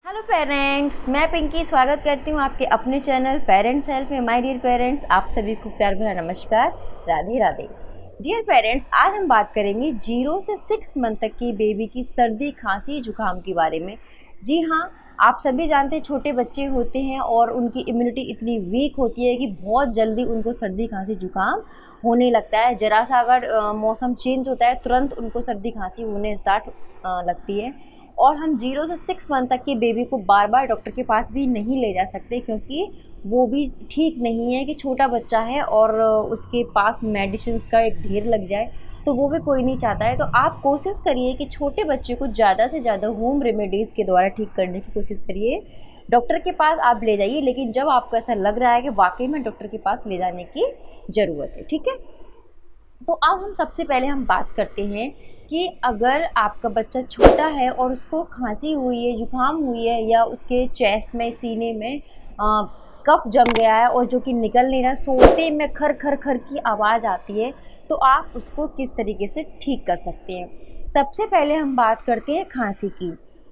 Hello parents, मैं पिंकी स्वागत करती हूँ आपके अपने चैनल पेरेंट्स हेल्प में। माय डियर पेरेंट्स, आप सभी को प्यार भरा नमस्कार, राधे राधे। डियर पेरेंट्स, आज हम बात करेंगे 0 से 6 मंथ तक की बेबी की सर्दी खांसी जुकाम के बारे में। जी हाँ, आप सभी जानते हैं छोटे बच्चे होते हैं और उनकी इम्यूनिटी इतनी वीक होती है कि बहुत जल्दी उनको सर्दी खांसी जुकाम होने लगता है। ज़रा सा अगर मौसम चेंज होता है तुरंत उनको सर्दी खांसी होने स्टार्ट लगती है। और हम 0 से 6 मंथ तक के बेबी को बार बार डॉक्टर के पास भी नहीं ले जा सकते, क्योंकि वो भी ठीक नहीं है कि छोटा बच्चा है और उसके पास मेडिसिन्स का एक ढेर लग जाए, तो वो भी कोई नहीं चाहता है। तो आप कोशिश करिए कि छोटे बच्चे को ज़्यादा से ज़्यादा होम रेमेडीज़ के द्वारा ठीक करने की कोशिश करिए। डॉक्टर के पास आप ले जाइए, लेकिन जब आपको ऐसा लग रहा है कि वाकई में डॉक्टर के पास ले जाने की ज़रूरत है, ठीक है। तो अब हम सबसे पहले हम बात करते हैं कि अगर आपका बच्चा छोटा है और उसको खांसी हुई है, जुकाम हुई है, या उसके चेस्ट में, सीने में कफ जम गया है और जो कि निकल नहीं रहा, सोते में खर खर खर की आवाज़ आती है, तो आप उसको किस तरीके से ठीक कर सकते हैं। सबसे पहले हम बात करते हैं खांसी की।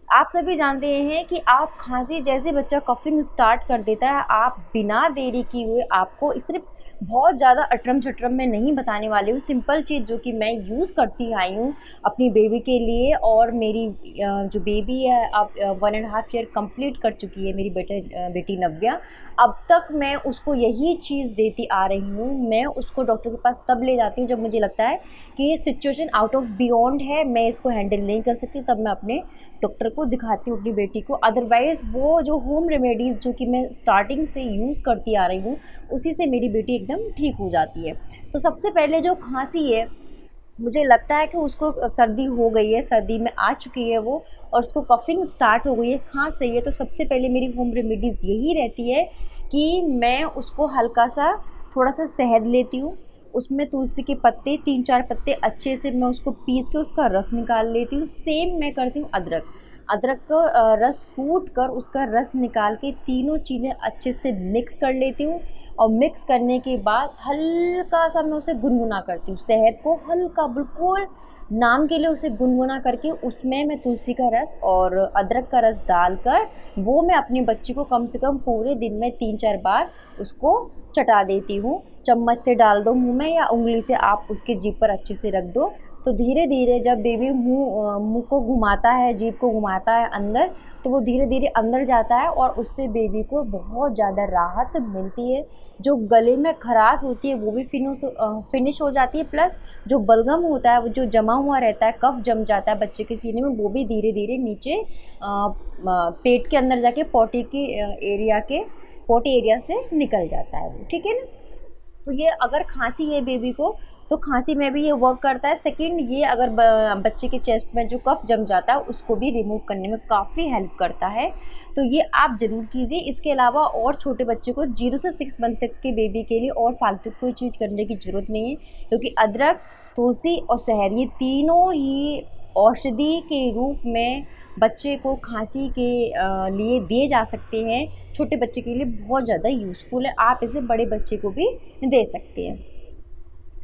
आप सभी जानते हैं कि आप खांसी जैसे बच्चा कफिंग स्टार्ट कर देता है, आप बिना देरी किए हुए, आपको सिर्फ बहुत ज़्यादा अटरम छटरम मैं नहीं बताने वाली हूँ, सिंपल चीज़ जो कि मैं यूज़ करती आई हूँ अपनी बेबी के लिए। और मेरी जो बेबी है अब 1.5 ईयर कंप्लीट कर चुकी है, मेरी बेटी नव्या। अब तक मैं उसको यही चीज़ देती आ रही हूँ। मैं उसको डॉक्टर के पास तब ले जाती हूँ जब मुझे लगता है कि ये सिचुएशन आउट ऑफ बियॉन्ड है, मैं इसको हैंडल नहीं कर सकती, तब मैं अपने डॉक्टर को दिखाती हूँ अपनी बेटी को। अदरवाइज़ वो जो होम रेमेडीज़ जो कि मैं स्टार्टिंग से यूज़ करती आ रही हूँ, उसी से मेरी बेटी एकदम ठीक हो जाती है। तो सबसे पहले जो खांसी है, मुझे लगता है कि उसको सर्दी हो गई है, सर्दी में आ चुकी है वो, और उसको कफिंग स्टार्ट हो गई है, खांस रही है, तो सबसे पहले मेरी होम रेमेडीज़ यही रहती है कि मैं उसको हल्का सा थोड़ा सा शहद लेती हूँ, उसमें तुलसी के पत्ते 3-4 पत्ते अच्छे से मैं उसको पीस के उसका रस निकाल लेती हूँ। सेम मैं करती हूँ अदरक का रस कूट कर उसका रस निकाल के तीनों चीज़ें अच्छे से मिक्स कर लेती हूँ। और मिक्स करने के बाद हल्का सा मैं उसे गुनगुना करती हूँ, शहद को हल्का बिल्कुल नाम के लिए उसे गुनगुना करके उसमें मैं तुलसी का रस और अदरक का रस डालकर वो मैं अपनी बच्ची को कम से कम पूरे दिन में 3-4 बार उसको चटा देती हूँ। चम्मच से डाल दो मुंह में या उंगली से आप उसके जीभ पर अच्छे से रख दो, तो धीरे धीरे जब बेबी मुंह को घुमाता है, जीभ को घुमाता है अंदर, तो वो धीरे धीरे अंदर जाता है और उससे बेबी को बहुत ज़्यादा राहत मिलती है। जो गले में खराश होती है वो भी फिनिश हो जाती है, प्लस जो बलगम होता है, वो जो जमा हुआ रहता है, कफ जम जाता है बच्चे के सीने में, वो भी धीरे धीरे नीचे पेट के अंदर जाके पोटी एरिया से निकल जाता है वो, ठीक है ना। तो ये अगर खांसी है बेबी को, तो खांसी में भी ये वर्क करता है। सेकंड, ये अगर बच्चे के चेस्ट में जो कफ जम जाता है उसको भी रिमूव करने में काफ़ी हेल्प करता है, तो ये आप ज़रूर कीजिए। इसके अलावा और छोटे बच्चे को 0 से 6 मंथ तक के बेबी के लिए और फालतू कोई चीज़ करने की ज़रूरत नहीं है, क्योंकि अदरक, तुलसी और शहद ये तीनों ही औषधि के रूप में बच्चे को खांसी के लिए दिए जा सकते हैं। छोटे बच्चे के लिए बहुत ज़्यादा यूज़फुल है, आप इसे बड़े बच्चे को भी दे सकते हैं।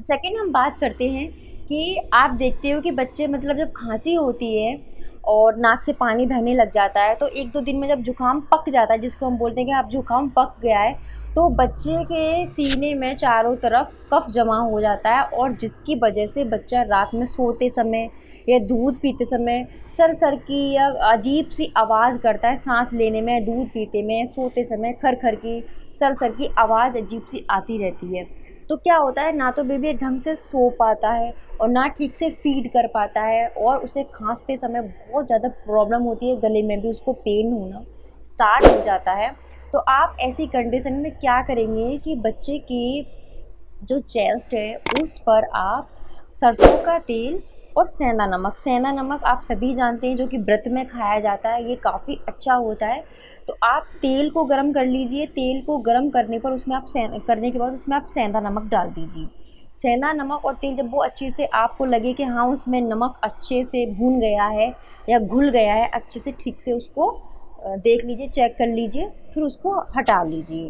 सेकंड, हम बात करते हैं कि आप देखते हो कि बच्चे मतलब जब खांसी होती है और नाक से पानी बहने लग जाता है, तो 1-2 दिन में जब जुकाम पक जाता है, जिसको हम बोलते हैं कि आप जुकाम पक गया है, तो बच्चे के सीने में चारों तरफ कफ जमा हो जाता है, और जिसकी वजह से बच्चा रात में सोते समय या दूध पीते समय सर की या अजीब सी आवाज़ करता है, सांस लेने में, दूध पीते में, सोते समय खर खर की सर की आवाज़ अजीब सी आती रहती है। तो क्या होता है, ना तो बेबी ढंग से सो पाता है और ना ठीक से फीड कर पाता है, और उसे खांसते समय बहुत ज़्यादा प्रॉब्लम होती है, गले में भी उसको पेन होना स्टार्ट हो जाता है। तो आप ऐसी कंडीशन में क्या करेंगे कि बच्चे की जो चेस्ट है उस पर आप सरसों का तेल और सेंधा नमक आप सभी जानते हैं जो कि व्रत में खाया जाता है, ये काफ़ी अच्छा होता है। तो आप तेल को गरम कर लीजिए, तेल को गरम करने पर उसमें आप करने के बाद उसमें आप सेंधा नमक डाल दीजिए। सेंधा नमक और तेल जब वो अच्छे से आपको लगे कि हाँ उसमें नमक अच्छे से भून गया है या घुल गया है, अच्छे से ठीक से उसको देख लीजिए, चेक कर लीजिए, फिर उसको हटा लीजिए।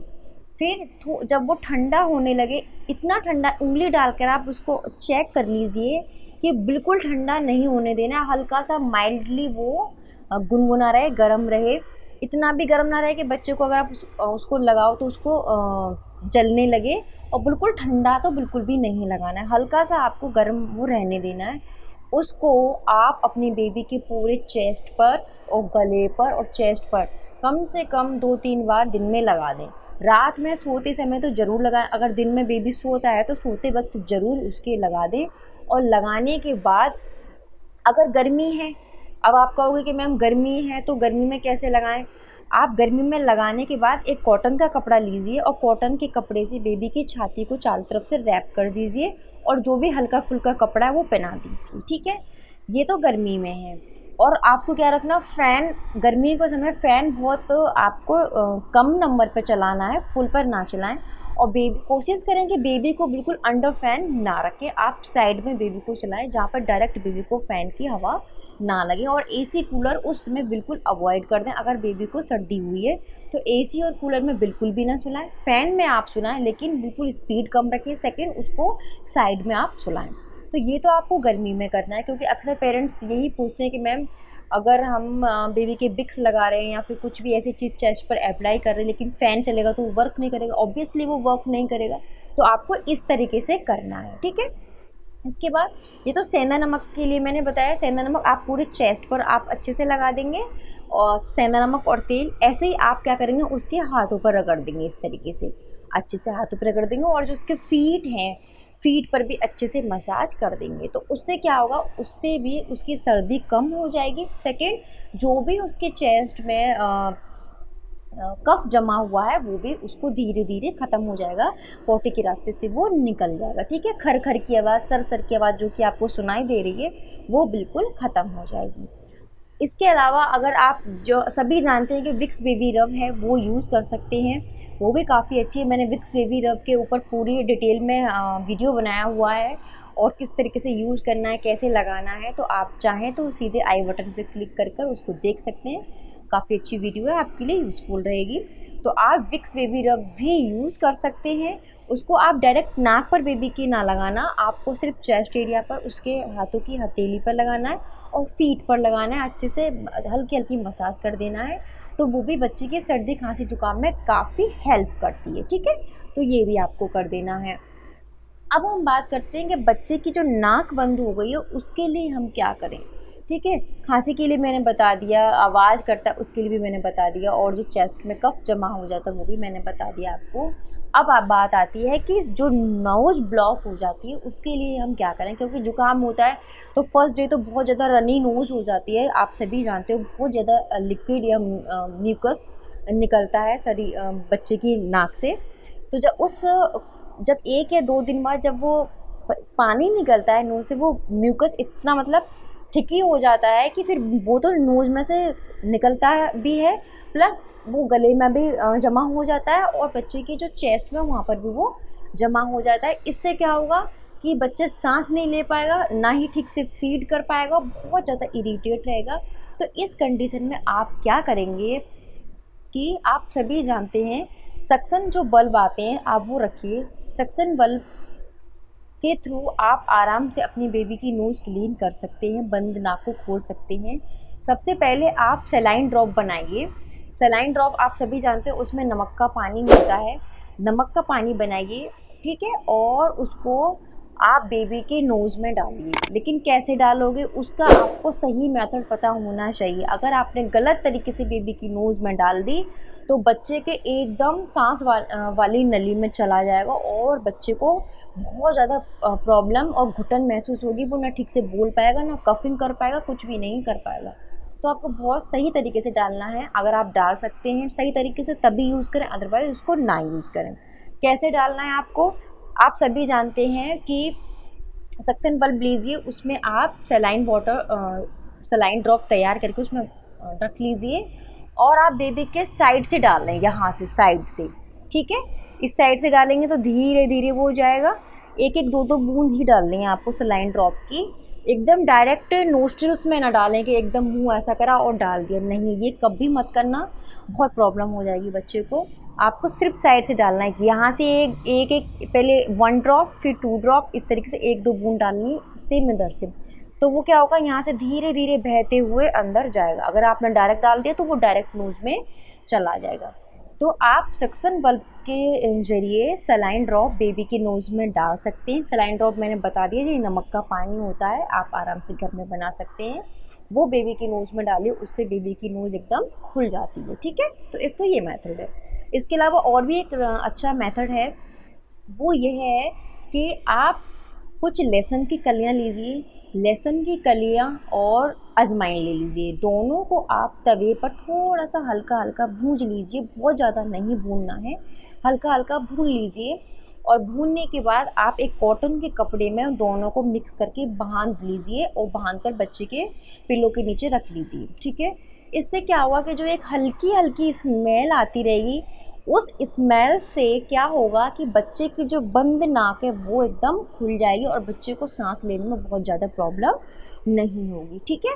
फिर जब वो ठंडा होने लगे, इतना ठंडा उंगली डालकर आप उसको चेक कर लीजिए कि बिल्कुल ठंडा नहीं होने देना, हल्का सा माइल्डली वो गुनगुना रहे, गर्म रहे। इतना भी गर्म ना रहे कि बच्चे को अगर आप उसको लगाओ तो उसको जलने लगे, और बिल्कुल ठंडा तो बिल्कुल भी नहीं लगाना है, हल्का सा आपको गर्म वो रहने देना है। उसको आप अपनी बेबी के पूरे चेस्ट पर और गले पर और चेस्ट पर कम से कम 2-3 बार दिन में लगा दें। रात में सोते समय तो ज़रूर लगाएं, अगर दिन में बेबी सोता है तो सोते वक्त ज़रूर उसके लगा दें। और लगाने के बाद अगर गर्मी है, अब आप कहोगे कि मैम गर्मी है तो गर्मी में कैसे लगाएं? आप गर्मी में लगाने के बाद एक कॉटन का कपड़ा लीजिए और कॉटन के कपड़े से बेबी की छाती को चारों तरफ से रैप कर दीजिए, और जो भी हल्का फुल्का कपड़ा है वो पहना दीजिए, ठीक है। ये तो गर्मी में है। और आपको क्या रखना, फ़ैन गर्मी के समय फ़ैन बहुत आपको कम नंबर पर चलाना है, फुल पर ना चलाएं। और बेबी कोशिश करें कि बेबी को बिल्कुल अंडर फ़ैन ना रखें, आप साइड में बेबी को चलाएं जहाँ पर डायरेक्ट बेबी को फ़ैन की हवा ना लगे। और एसी कूलर उस समय बिल्कुल अवॉइड कर दें। अगर बेबी को सर्दी हुई है तो एसी और कूलर में बिल्कुल भी ना सुलाएं। फ़ैन में आप सुलाएं लेकिन बिल्कुल स्पीड कम रखें, सेकंड उसको साइड में आप सुलाएं। तो ये तो आपको गर्मी में करना है, क्योंकि अक्सर पेरेंट्स यही पूछते हैं कि मैम अगर हम बेबी के विक्स लगा रहे हैं या फिर कुछ भी ऐसी चीज़ चेस्ट पर अप्लाई कर रहे हैं लेकिन फ़ैन चलेगा तो वो वर्क नहीं करेगा, ऑब्वियसली वो वर्क नहीं करेगा। तो आपको इस तरीके से करना है, ठीक है। इसके बाद ये तो सेंधा नमक के लिए मैंने बताया, सेंधा नमक आप पूरे चेस्ट पर आप अच्छे से लगा देंगे, और सेंधा नमक और तेल ऐसे ही आप क्या करेंगे उसके हाथों पर रगड़ देंगे, इस तरीके से अच्छे से हाथों पर रगड़ देंगे। और जो उसके फीट हैं, फीट पर भी अच्छे से मसाज कर देंगे। तो उससे क्या होगा, उससे भी उसकी सर्दी कम हो जाएगी। सेकेंड, जो भी उसके चेस्ट में कफ जमा हुआ है वो भी उसको धीरे धीरे ख़त्म हो जाएगा, पोटी के रास्ते से वो निकल जाएगा, ठीक है। खर खर की आवाज़, सर सर की आवाज़ जो कि आपको सुनाई दे रही है वो बिल्कुल ख़त्म हो जाएगी। इसके अलावा अगर आप, जो सभी जानते हैं कि विक्स बेबी रब है, वो यूज़ कर सकते हैं, वो भी काफ़ी अच्छी है। मैंने विक्स बेबी रब के ऊपर पूरी डिटेल में वीडियो बनाया हुआ है, और किस तरीके से यूज़ करना है, कैसे लगाना है। तो आप चाहें तो सीधे आई बटन पर क्लिक कर कर उसको देख सकते हैं, काफ़ी अच्छी वीडियो है, आपके लिए यूज़फुल रहेगी। तो आप विक्स बेबी रब भी यूज़ कर सकते हैं। उसको आप डायरेक्ट नाक पर बेबी की ना लगाना, आपको सिर्फ चेस्ट एरिया पर उसके हाथों की हथेली पर लगाना है और फीट पर लगाना है, अच्छे से हल्की हल्की मसाज कर देना है। तो वो भी बच्चे की सर्दी खांसी जुकाम में काफ़ी हेल्प करती है, ठीक है। तो ये भी आपको कर देना है। अब हम बात करते हैं कि बच्चे की जो नाक बंद हो गई है उसके लिए हम क्या करें, ठीक है। खांसी के लिए मैंने बता दिया, आवाज़ करता है उसके लिए भी मैंने बता दिया, और जो चेस्ट में कफ जमा हो जाता है वो भी मैंने बता दिया आपको। अब आप बात आती है कि जो नोज ब्लॉक हो जाती है उसके लिए हम क्या करें, क्योंकि जुकाम होता है तो फर्स्ट डे तो बहुत ज़्यादा रनी नोज हो जाती है, आप सभी जानते हो, बहुत ज़्यादा लिक्विड या म्यूकस निकलता है बच्चे की नाक से। तो जब 1 या 2 दिन बाद जब वो पानी निकलता है नोज से, वो म्यूकस इतना मतलब थिकी हो जाता है कि फिर वो तो नोज में से निकलता भी है, प्लस वो गले में भी जमा हो जाता है, और बच्चे की जो चेस्ट में वहाँ पर भी वो जमा हो जाता है। इससे क्या होगा कि बच्चा सांस नहीं ले पाएगा, ना ही ठीक से फीड कर पाएगा, बहुत ज़्यादा इरिटेट रहेगा। तो इस कंडीशन में आप क्या करेंगे कि आप सभी जानते हैं सक्शन जो बल्ब आते हैं आप वो रखिए, सक्शन बल्ब के थ्रू आप आराम से अपनी बेबी की नोज़ क्लीन कर सकते हैं, बंद नाक को खोल सकते हैं। सबसे पहले आप सेलाइन ड्रॉप बनाइए। सेलाइन ड्रॉप आप सभी जानते हैं उसमें नमक का पानी होता है, नमक का पानी बनाइए, ठीक है। और उसको आप बेबी के नोज़ में डालिए, लेकिन कैसे डालोगे उसका आपको सही मेथड पता होना चाहिए। अगर आपने गलत तरीके से बेबी की नोज़ में डाल दी तो बच्चे के एकदम सांस वाली नली में चला जाएगा, और बच्चे को बहुत ज़्यादा प्रॉब्लम और घुटन महसूस होगी, वो ना ठीक से बोल पाएगा, ना कफिंग कर पाएगा, कुछ भी नहीं कर पाएगा। तो आपको बहुत सही तरीके से डालना है। अगर आप डाल सकते हैं सही तरीके से तभी यूज़ करें, अदरवाइज़ उसको ना यूज़ करें। कैसे डालना है आपको, आप सभी जानते हैं कि सक्शन बल्ब लीजिए, उसमें आप सलाइन ड्रॉप तैयार करके उसमें रख लीजिए, और आप बेबी के साइड से डाल लें, यहाँ से साइड से, ठीक है। इस साइड से डालेंगे तो धीरे धीरे वो हो जाएगा। 1-1, 2-2 बूंद ही डालनी है आपको सलाइन ड्रॉप की। एकदम डायरेक्ट नोस्ट्रिल्स में ना डालें कि एकदम मुंह ऐसा करा और डाल दिया, नहीं, ये कभी मत करना, बहुत प्रॉब्लम हो जाएगी बच्चे को। आपको सिर्फ साइड से डालना है कि यहाँ से एक पहले 1 ड्रॉप, फिर 2 ड्रॉप, इस तरीके से 1-2 बूंद डालनी सेम इधर से। तो वो क्या होगा, यहाँ से धीरे धीरे बहते हुए अंदर जाएगा। अगर आपने डायरेक्ट डाल दिया तो वो डायरेक्ट नोज में चला जाएगा। तो आप सक्शन बल्ब के ज़रिए सलाइन ड्रॉप बेबी के नोज़ में डाल सकते हैं। सलाइन ड्रॉप मैंने बता दिया, ये नमक का पानी होता है, आप आराम से घर में बना सकते हैं। वो बेबी की नोज़ में डालिए, उससे बेबी की नोज़ एकदम खुल जाती है। ठीक है, तो एक तो ये मेथड है। इसके अलावा और भी एक अच्छा मेथड है, वो ये है कि आप कुछ लहसुन की कलियाँ लीजिए, लहसुन की कलियाँ और अजवाइन ले लीजिए, दोनों को आप तवे पर थोड़ा सा हल्का हल्का भूंज लीजिए, बहुत ज़्यादा नहीं भूनना है, हल्का हल्का भून लीजिए। और भूनने के बाद आप एक कॉटन के कपड़े में दोनों को मिक्स करके बांध लीजिए और बांध कर बच्चे के पिलो के नीचे रख लीजिए। ठीक है, इससे क्या हुआ कि जो एक हल्की हल्की स्मेल आती रहेगी, उस स्मेल से क्या होगा कि बच्चे की जो बंद नाक है वो एकदम खुल जाएगी और बच्चे को सांस लेने में बहुत ज़्यादा प्रॉब्लम नहीं होगी। ठीक है,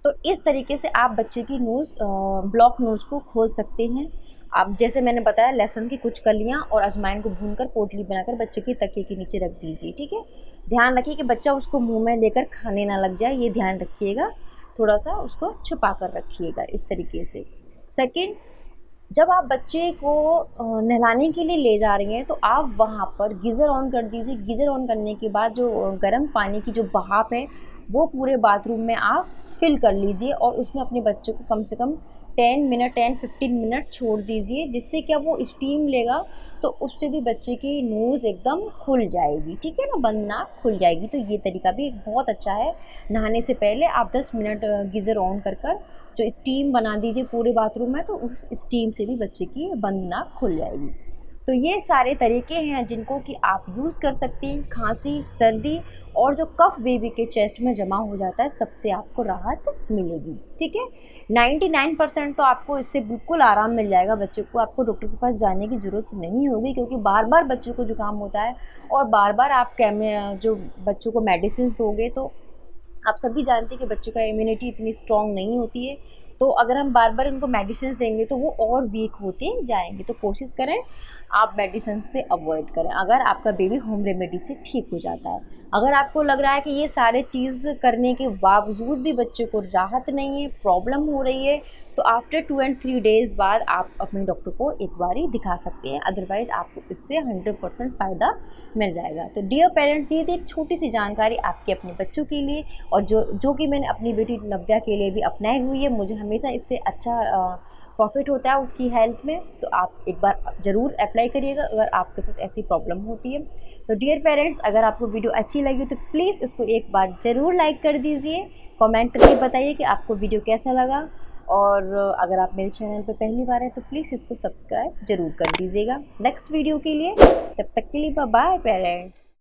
तो इस तरीके से आप बच्चे की नोज़ ब्लॉक नोज़ को खोल सकते हैं। आप जैसे मैंने बताया, लहसुन की कुछ कलियां और अजवाइन को भूनकर पोटली बनाकर बच्चे के तकिए के नीचे रख दीजिए। ठीक है, ध्यान रखिए कि बच्चा उसको मुंह में लेकर खाने ना लग जाए, ये ध्यान रखिएगा, थोड़ा सा उसको छुपा कर रखिएगा इस तरीके से। सेकेंड, जब आप बच्चे को नहलाने के लिए ले जा रही हैं तो आप वहाँ पर गीज़र ऑन कर दीजिए। गीज़र ऑन करने के बाद जो गर्म पानी की जो बहाव है वो पूरे बाथरूम में आप फिल कर लीजिए और उसमें अपने बच्चे को कम से कम 10-15 मिनट छोड़ दीजिए, जिससे क्या वो स्टीम लेगा तो उससे भी बच्चे की नोज़ एकदम खुल जाएगी। ठीक है ना, बंद नाक खुल जाएगी। तो ये तरीका भी बहुत अच्छा है। नहाने से पहले आप 10 मिनट गीज़र ऑन कर जो स्टीम बना दीजिए पूरे बाथरूम में, तो उस स्टीम से भी बच्चे की बंद नाक खुल जाएगी। तो ये सारे तरीके हैं जिनको कि आप यूज़ कर सकती हैं। खांसी, सर्दी और जो कफ बेबी के चेस्ट में जमा हो जाता है, सबसे आपको राहत मिलेगी। ठीक है, 99% तो आपको इससे बिल्कुल आराम मिल जाएगा बच्चे को। आपको डॉक्टर के पास जाने की ज़रूरत नहीं होगी, क्योंकि बार बार बच्चे को जुकाम होता है और बार बार आप जो बच्चों को मेडिसिन दोगे तो आप सभी जानते हैं कि बच्चों का इम्यूनिटी इतनी स्ट्रॉन्ग नहीं होती है। तो अगर हम बार बार उनको मेडिसिन देंगे तो वो और वीक होते जाएंगे। तो कोशिश करें आप मेडिसिन से अवॉइड करें अगर आपका बेबी होम रेमेडी से ठीक हो जाता है। अगर आपको लग रहा है कि ये सारे चीज़ करने के बावजूद भी बच्चे को राहत नहीं है, प्रॉब्लम हो रही है, तो आफ्टर 2 and 3 डेज़ बाद आप अपने डॉक्टर को एक बार ही दिखा सकते हैं। अदरवाइज़ आपको इससे 100% फ़ायदा मिल जाएगा। तो डियर पेरेंट्स, ये थी एक छोटी सी जानकारी आपके अपने बच्चों के लिए, और जो कि मैंने अपनी बेटी नव्या के लिए भी अपनाई हुई है। मुझे हमेशा इससे अच्छा प्रॉफिट होता है उसकी हेल्थ में। तो आप एक बार ज़रूर अप्लाई करिएगा अगर आपके साथ ऐसी प्रॉब्लम होती है। तो डियर पेरेंट्स, अगर आपको वीडियो अच्छी लगी तो प्लीज़ इसको एक बार ज़रूर लाइक कर दीजिए, कमेंट करके बताइए कि आपको वीडियो कैसा लगा। और अगर आप मेरे चैनल पर पहली बार हैं तो प्लीज़ इसको सब्सक्राइब ज़रूर कर दीजिएगा नेक्स्ट वीडियो के लिए। तब तक के लिए बाय बाय पेरेंट्स।